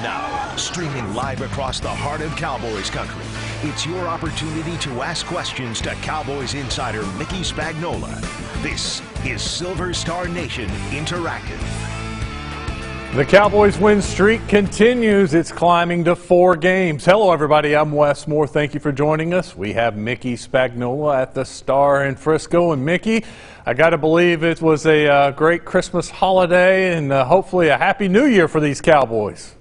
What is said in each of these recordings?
Now, streaming live across the heart of Cowboys country, it's your opportunity to ask questions to Cowboys insider Mickey Spagnola. This is Silver Star Nation Interactive. The Cowboys win streak continues. It's climbing to 4 games. Hello, everybody. I'm Wes Moore. Thank you for joining us. We have Mickey Spagnola at the Star in Frisco. And Mickey, I got to believe it was a great Christmas holiday and hopefully a Happy New Year for these Cowboys.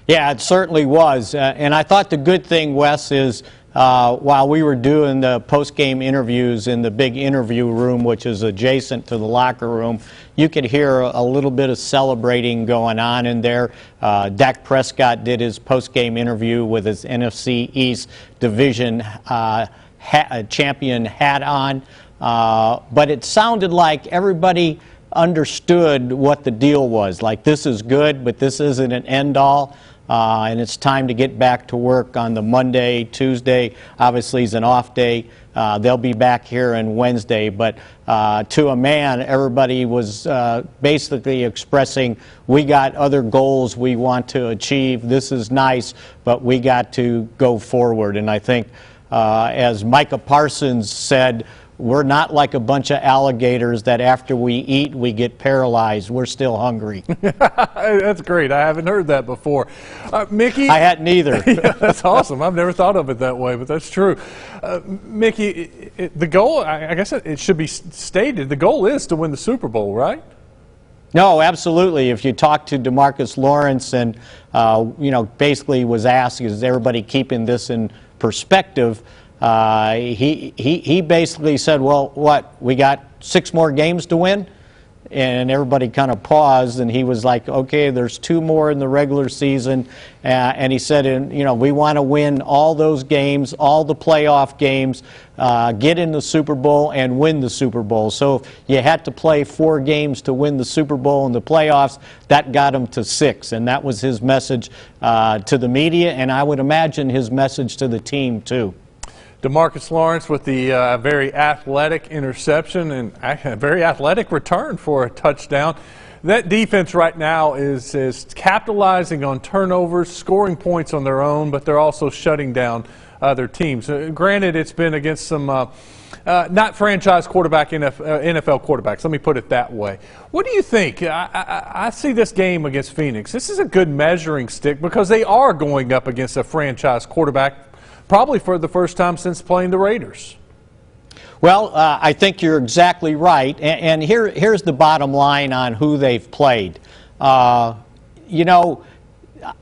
Yeah, it certainly was. And I thought the good thing, Wes, is while we were doing the post-game interviews in the big interview room, which is adjacent to the locker room, you could hear a little bit of celebrating going on in there. Dak Prescott did his post-game interview with his NFC East Division champion hat on. But it sounded like everybody understood what the deal was. Like, this is good, but this isn't an end-all. And it's time to get back to work on the Monday, Tuesday. Obviously, it's an off day. They'll be back here on Wednesday. But to a man, everybody was basically expressing, we got other goals we want to achieve. This is nice, but we got to go forward. And I think, as Micah Parsons said, we're not like a bunch of alligators that after we eat, we get paralyzed. We're still hungry. That's great. I haven't heard that before. Mickey? I hadn't either. Yeah, that's awesome. I've never thought of it that way, but that's true. Mickey, the goal, I guess it should be stated, the goal is to win the Super Bowl, right? No, absolutely. If you talk to DeMarcus Lawrence and, basically was asked, is everybody keeping this in perspective? He basically said, well, what, we got 6 more games to win? And everybody kind of paused, and he was like, okay, there's 2 more in the regular season. And he said, we want to win all those games, all the playoff games, get in the Super Bowl and win the Super Bowl. So if you had to play 4 games to win the Super Bowl and the playoffs, that got him to 6. And that was his message to the media, and I would imagine his message to the team, too. DeMarcus Lawrence with the very athletic interception and a very athletic return for a touchdown. That defense right now is capitalizing on turnovers, scoring points on their own, but they're also shutting down other teams. Granted, it's been against some not franchise quarterback NFL quarterbacks. Let me put it that way. What do you think? I see this game against Phoenix. This is a good measuring stick because they are going up against a franchise quarterback, probably for the first time since playing the Raiders. Well, I think you're exactly right. And here's the bottom line on who they've played. I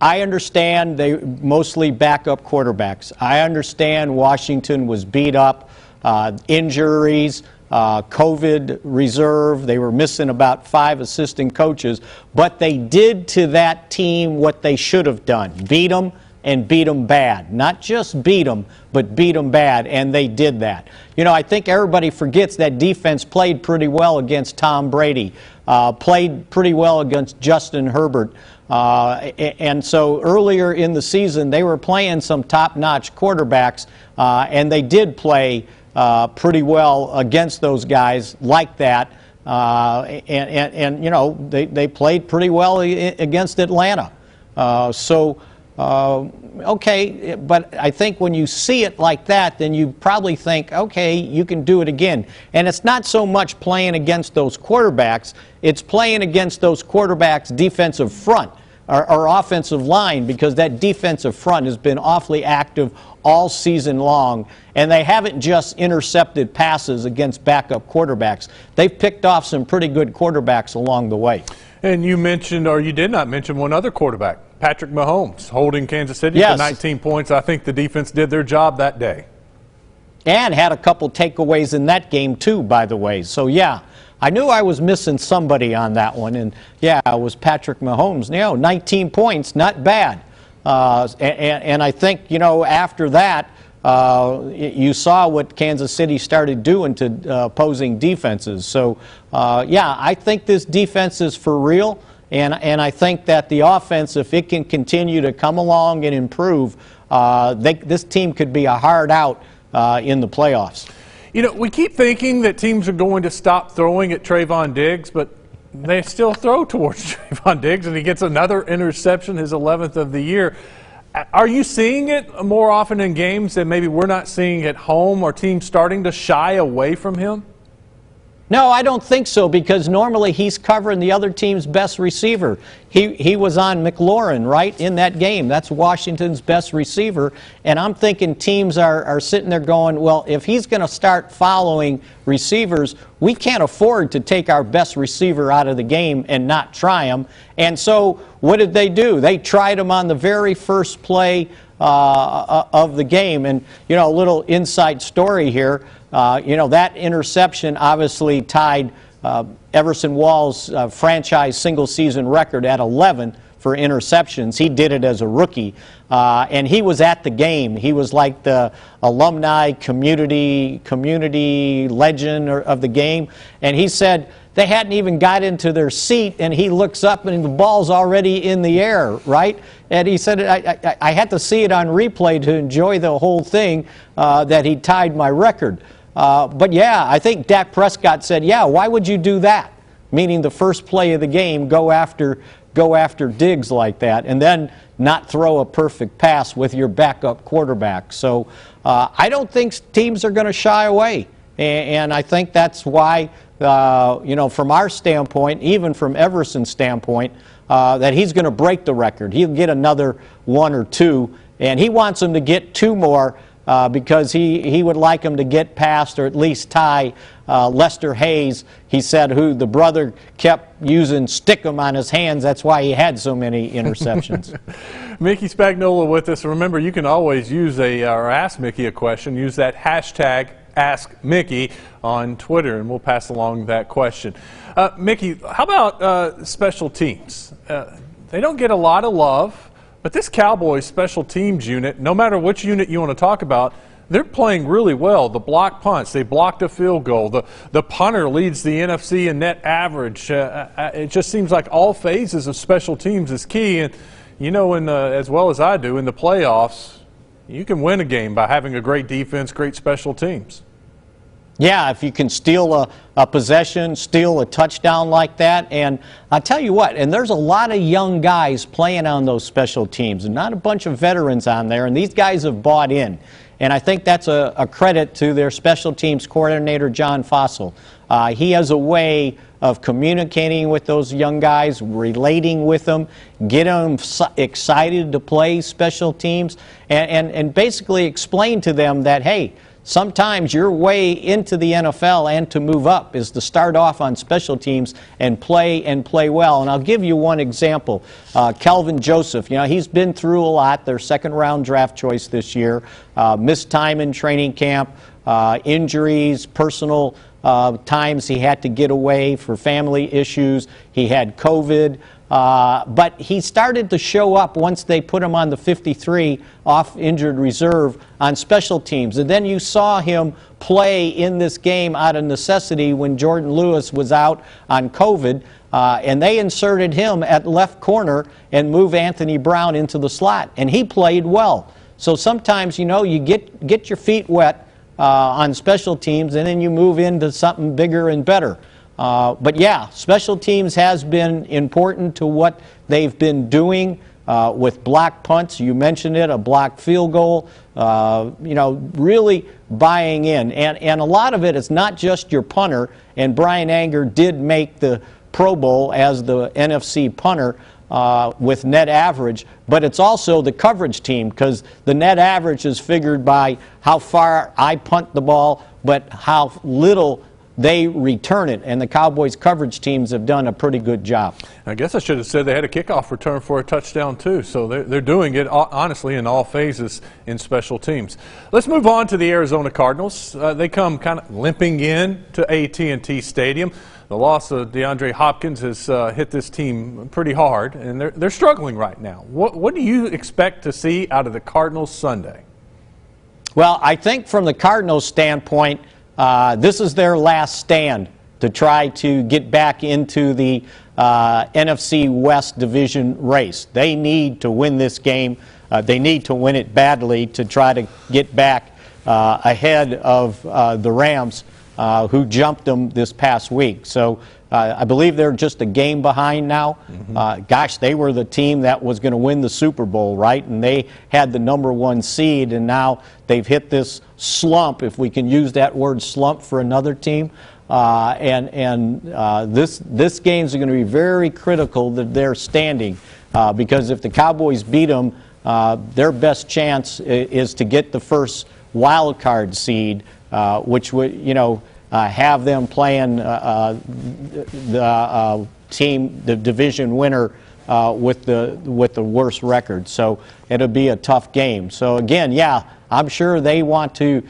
understand they mostly backup quarterbacks. I understand Washington was beat up, injuries, COVID reserve. They were missing about 5 assistant coaches. But they did to that team what they should have done, beat them, and beat them bad. Not just beat them, but beat them bad, and they did that. I think everybody forgets that defense played pretty well against Tom Brady, played pretty well against Justin Herbert. And so earlier in the season, they were playing some top-notch quarterbacks, and they did play pretty well against those guys like that. They played pretty well against Atlanta. Okay, but I think when you see it like that, then you probably think, okay, you can do it again. And it's not so much playing against those quarterbacks, it's playing against those quarterbacks' defensive front or offensive line, because that defensive front has been awfully active all season long, and they haven't just intercepted passes against backup quarterbacks. They've picked off some pretty good quarterbacks along the way. And you mentioned, or you did not mention, one other quarterback, Patrick Mahomes, holding Kansas City to 19 points. I think the defense did their job that day. And had a couple takeaways in that game, too, by the way. So, yeah, I knew I was missing somebody on that one. And, yeah, it was Patrick Mahomes. 19 points, not bad. And I think, after that, you saw what Kansas City started doing to opposing defenses. So, yeah, I think this defense is for real. And I think that the offense, if it can continue to come along and improve, this team could be a hard out in the playoffs. We keep thinking that teams are going to stop throwing at Trayvon Diggs, but they still throw towards Trayvon Diggs, and he gets another interception, his 11th of the year. Are you seeing it more often in games that maybe we're not seeing at home, or teams starting to shy away from him? No, I don't think so, because normally he's covering the other team's best receiver. He was on McLaurin, right, in that game. That's Washington's best receiver. And I'm thinking teams are sitting there going, well, if he's going to start following receivers, we can't afford to take our best receiver out of the game and not try him. And so what did they do? They tried him on the very first play of the game. And, you know, a little inside story here. You know, that interception obviously tied Everson Wall's franchise single-season record at 11 for interceptions. He did it as a rookie, and he was at the game. He was like the alumni community legend of the game, and he said they hadn't even got into their seat, and he looks up and the ball's already in the air, right? And he said, I had to see it on replay to enjoy the whole thing, that he tied my record. But yeah, I think Dak Prescott said, yeah, why would you do that? Meaning the first play of the game, go after Diggs like that, and then not throw a perfect pass with your backup quarterback. So I don't think teams are going to shy away. And I think that's why, you know, from our standpoint, even from Everson's standpoint, that he's going to break the record. He'll get another 1 or 2, and he wants him to get 2 more. Because he would like him to get past or at least tie Lester Hayes, he said, who the brother kept using stickum on his hands. That's why he had so many interceptions. Mickey Spagnola with us. Remember, you can always use or ask Mickey a question. Use that hashtag #AskMickey on Twitter, and we'll pass along that question. Mickey, how about special teams? They don't get a lot of love. But this Cowboys special teams unit, no matter which unit you want to talk about, they're playing really well. The block punts, they blocked a field goal. The punter leads the NFC in net average. It just seems like all phases of special teams is key. And you know, as well as I do, in the playoffs, you can win a game by having a great defense, great special teams. Yeah, if you can steal a possession, steal a touchdown like that. And I tell you what, and there's a lot of young guys playing on those special teams, and not a bunch of veterans on there, and these guys have bought in. And I think that's a credit to their special teams coordinator, John Fossil. He has a way of communicating with those young guys, relating with them, get them excited to play special teams, and basically explain to them that, hey, sometimes your way into the NFL and to move up is to start off on special teams and play well. And I'll give you one example. Kelvin Joseph, you know, he's been through a lot. Their second-round draft choice this year. Missed time in training camp, injuries, personal times he had to get away for family issues. He had COVID. But he started to show up once they put him on the 53 off injured reserve on special teams. And then you saw him play in this game out of necessity when Jordan Lewis was out on COVID. And they inserted him at left corner and moved Anthony Brown into the slot. And he played well. So sometimes, you know, you get your feet wet on special teams, and then you move into something bigger and better. But yeah, special teams has been important to what they've been doing with block punts. You mentioned it, a blocked field goal, you know, really buying in. And a lot of it is not just your punter, and Brian Anger did make the Pro Bowl as the NFC punter with net average, but it's also the coverage team, because the net average is figured by how far I punt the ball, but how little they return it, and the Cowboys coverage teams have done a pretty good job. I guess I should have said they had a kickoff return for a touchdown too, so they're doing it honestly in all phases in special teams. Let's move on to the Arizona Cardinals. They come kind of limping in to AT&T Stadium. The loss of DeAndre Hopkins has hit this team pretty hard, and they're struggling right now. What do you expect to see out of the Cardinals Sunday? Well, I think from the Cardinals standpoint, this is their last stand to try to get back into the NFC West division race. They need to win this game. They need to win it badly to try to get back ahead of the Rams, who jumped them this past week. So I believe they're just a game behind now. Gosh, they were the team that was going to win the Super Bowl, right? And they had the #1 seed, and now they've hit this slump, if we can use that word slump for another team. This game's going to be very critical that they're standing, because if the Cowboys beat them, their best chance is to get the first wild card seed, which would, have them playing the team, the division winner, with the worst record. So it'll be a tough game. So again, yeah, I'm sure they want to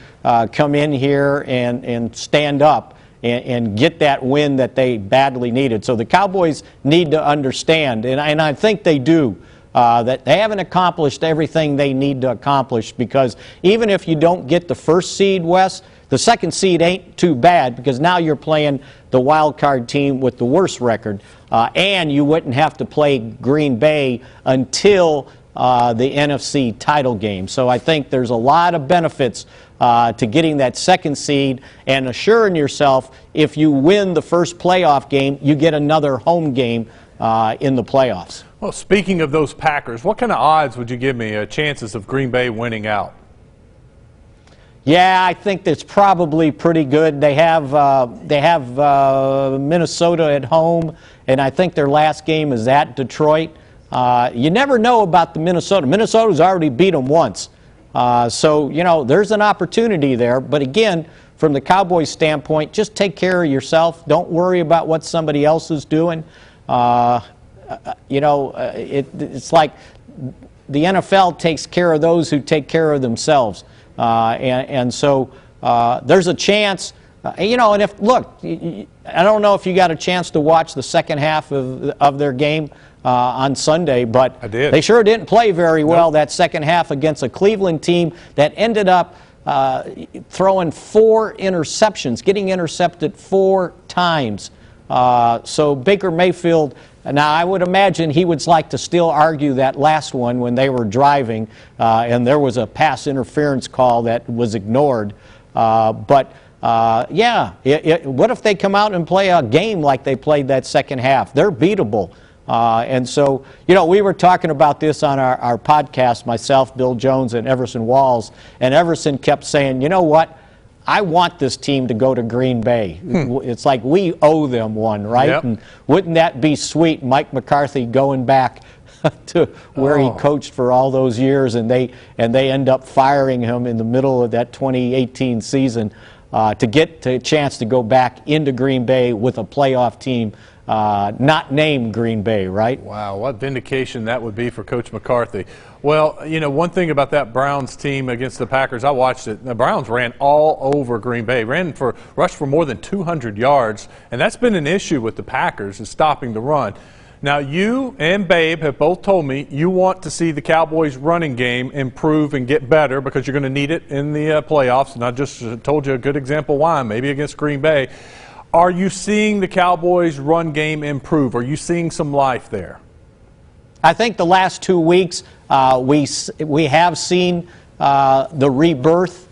come in here and stand up and get that win that they badly needed. So the Cowboys need to understand, and I think they do, that they haven't accomplished everything they need to accomplish, because even if you don't get the first seed, Wes, the second seed ain't too bad, because now you're playing the wild card team with the worst record, and you wouldn't have to play Green Bay until the NFC title game. So I think there's a lot of benefits to getting that second seed and assuring yourself if you win the first playoff game, you get another home game in the playoffs. Well, speaking of those Packers, what kind of odds would you give me, chances of Green Bay winning out? Yeah, I think that's probably pretty good. They have Minnesota at home, and I think their last game is at Detroit. You never know about the Minnesota. Minnesota's already beat them once. So, there's an opportunity there. But again, from the Cowboys' standpoint, just take care of yourself. Don't worry about what somebody else is doing. It's like the NFL takes care of those who take care of themselves. So there's a chance, and if, look, I don't know if you got a chance to watch the second half of their game on Sunday, but I did. They sure didn't play very well. Nope. That second half against a Cleveland team that ended up throwing 4 interceptions, getting intercepted 4 times. So Baker Mayfield, now I would imagine he would like to still argue that last one when they were driving, and there was a pass interference call that was ignored. What if they come out and play a game like they played that second half? They're beatable. And so, we were talking about this on our podcast, myself, Bill Jones, and Everson Walls, and Everson kept saying, you know what? I want this team to go to Green Bay. It's like we owe them one, right? Yep. And wouldn't that be sweet, Mike McCarthy going back to where he coached for all those years, and they end up firing him in the middle of that 2018 season to get a chance to go back into Green Bay with a playoff team not named Green Bay, right? Wow, what vindication that would be for Coach McCarthy. Well, one thing about that Browns team against the Packers, I watched it. The Browns ran all over Green Bay, rushed for more than 200 yards, and that's been an issue with the Packers, is stopping the run. Now, you and Babe have both told me you want to see the Cowboys' running game improve and get better because you're going to need it in the playoffs, and I just told you a good example why, maybe against Green Bay. Are you seeing the Cowboys' run game improve? Are you seeing some life there? I think the last 2 weeks we have seen the rebirth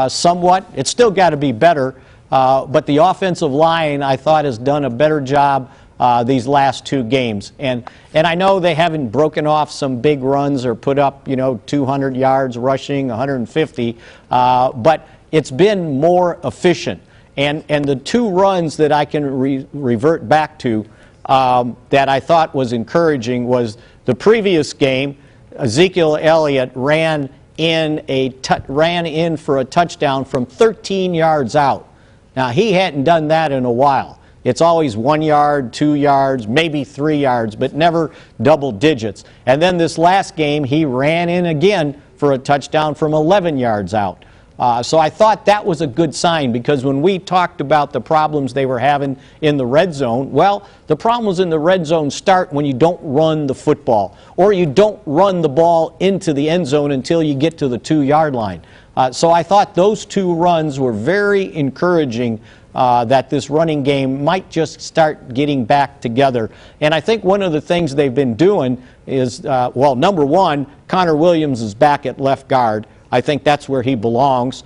somewhat. It's still got to be better, but the offensive line, I thought, has done a better job these last 2 games. And I know they haven't broken off some big runs or put up 200 yards rushing, 150, but it's been more efficient. And the 2 runs that I can revert back to that I thought was encouraging was the previous game. Ezekiel Elliott ran in for a touchdown from 13 yards out. Now, he hadn't done that in a while. It's always 1 yard, 2 yards, maybe 3 yards, but never double digits. And then this last game, he ran in again for a touchdown from 11 yards out. So I thought that was a good sign, because when we talked about the problems they were having in the red zone, well, the problems in the red zone start when you don't run the football, or you don't run the ball into the end zone until you get to the 2-yard line. So I thought those 2 runs were very encouraging, that this running game might just start getting back together. And I think one of the things they've been doing is, number one, Connor Williams is back at left guard. I think that's where he belongs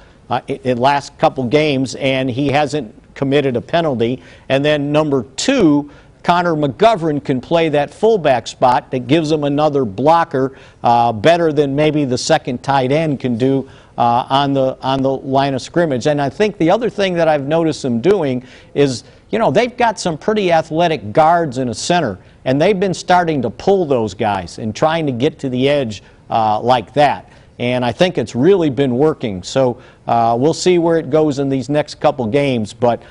in the last couple games, and he hasn't committed a penalty. And then number 2, Connor McGovern can play that fullback spot that gives him another blocker, better than maybe the second tight end can do on the line of scrimmage. And I think the other thing that I've noticed them doing is, you know, they've got some pretty athletic guards in a center, and they've been starting to pull those guys and trying to get to the edge like that. And I think it's really been working. So we'll see where it goes in these next couple games, but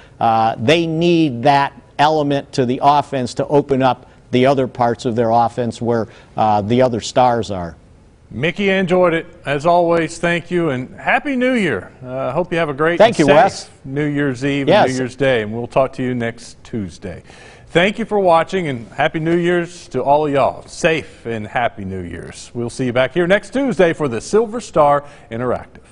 they need that element to the offense to open up the other parts of their offense where the other stars are. Mickey, I enjoyed it. As always, thank you, and Happy New Year. I hope you have a great Thank you, Wes. New Year's Eve and New Year's Day, and we'll talk to you next Tuesday. Thank you for watching, and Happy New Year's to all of y'all. Safe and Happy New Year's. We'll see you back here next Tuesday for the Silver Star Interactive.